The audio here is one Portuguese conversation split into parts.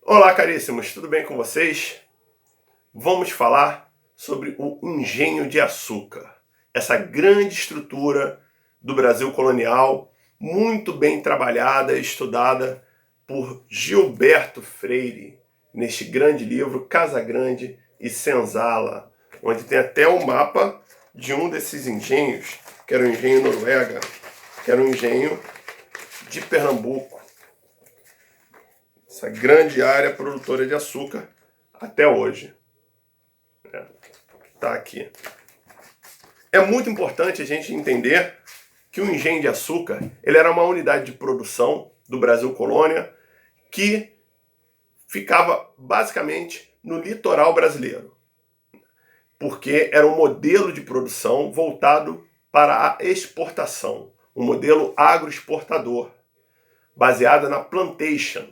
Olá, caríssimos, tudo bem com vocês? Vamos falar sobre o engenho de açúcar, essa grande estrutura do Brasil colonial, muito bem trabalhada e estudada por Gilberto Freire, neste grande livro Casa Grande e Senzala, onde tem até o mapa de um desses engenhos, que era o engenho Noruega, que era um engenho de Pernambuco, essa grande área produtora de açúcar até hoje. Tá aqui. É muito importante a gente entender que o engenho de açúcar ele era uma unidade de produção do Brasil colônia que ficava basicamente no litoral brasileiro, porque era um modelo de produção voltado para a exportação, um modelo agroexportador, baseado na plantation,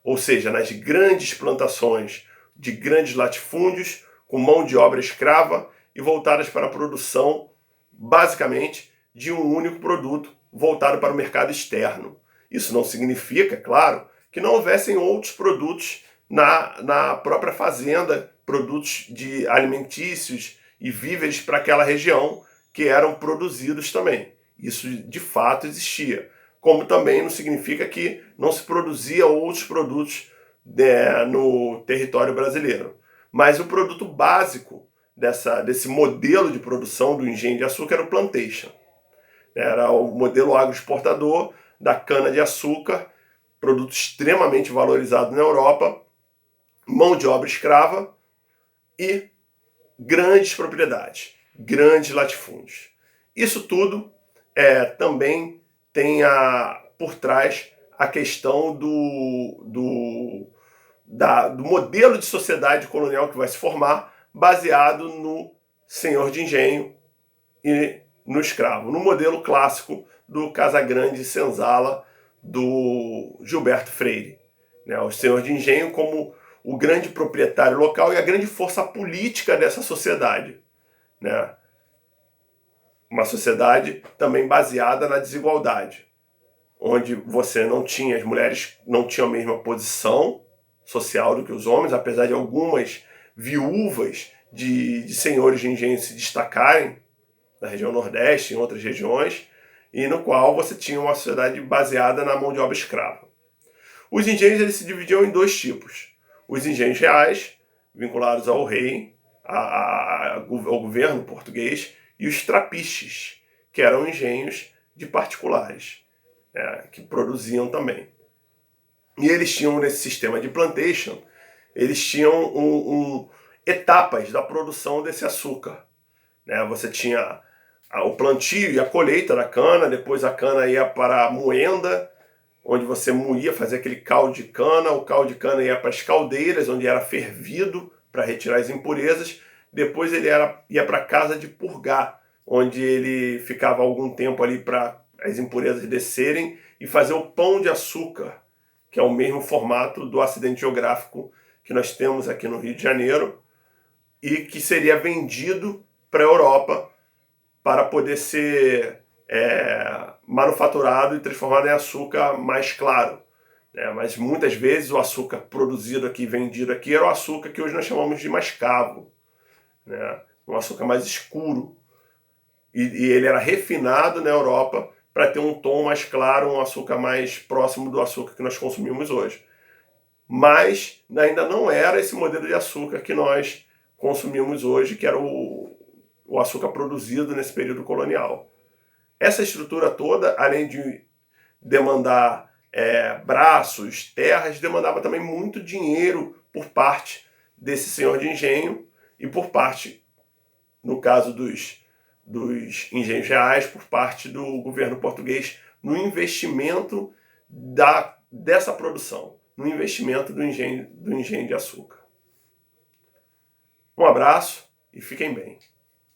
ou seja, nas grandes plantações de grandes latifúndios com mão de obra escrava e voltadas para a produção, basicamente, de um único produto voltado para o mercado externo. Isso não significa, claro, que não houvessem outros produtos na própria fazenda, produtos de alimentícios e víveres para aquela região que eram produzidos também. Isso de fato existia. Como também não significa que não se produzia outros produtos no território brasileiro. Mas o produto básico desse modelo de produção do engenho de açúcar era o plantation. Era o modelo agroexportador da cana-de-açúcar, produto extremamente valorizado na Europa, mão de obra escrava e grandes propriedades, grandes latifúndios. Isso tudo também tem por trás a questão do modelo de sociedade colonial que vai se formar, baseado no senhor de engenho e no escravo, no modelo clássico do Casagrande e Senzala, do Gilberto Freire. O senhor de engenho como o grande proprietário local e a grande força política dessa sociedade. Uma sociedade também baseada na desigualdade, onde você não tinha, as mulheres não tinham a mesma posição social do que os homens, apesar de algumas viúvas de senhores de engenho se destacarem na região Nordeste, em outras regiões, e no qual você tinha uma sociedade baseada na mão de obra escrava. Os engenhos eles se dividiam em dois tipos. Os engenhos reais, vinculados ao rei, ao governo português, e os trapiches, que eram engenhos de particulares, que produziam também. E eles tinham, nesse sistema de plantation, eles tinham etapas da produção desse açúcar. Você tinha o plantio e a colheita da cana, depois a cana ia para a moenda, onde você moía, fazia aquele caldo de cana, o caldo de cana ia para as caldeiras, onde era fervido para retirar as impurezas, depois ele ia para a casa de purgar, onde ele ficava algum tempo ali para as impurezas descerem e fazer o pão de açúcar, que é o mesmo formato do acidente geográfico que nós temos aqui no Rio de Janeiro, e que seria vendido para a Europa para poder ser manufaturado e transformado em açúcar mais claro. Mas muitas vezes o açúcar produzido aqui, vendido aqui, era o açúcar que hoje nós chamamos de mascavo, um açúcar mais escuro. E ele era refinado na Europa para ter um tom mais claro, um açúcar mais próximo do açúcar que nós consumimos hoje. Mas ainda não era esse modelo de açúcar que nós consumimos hoje, que era o açúcar produzido nesse período colonial. Essa estrutura toda, além de demandar braços, terras, demandava também muito dinheiro por parte desse senhor de engenho e por parte, no caso dos engenhos reais, por parte do governo português no investimento dessa produção, no investimento do engenho de açúcar. Um abraço e fiquem bem.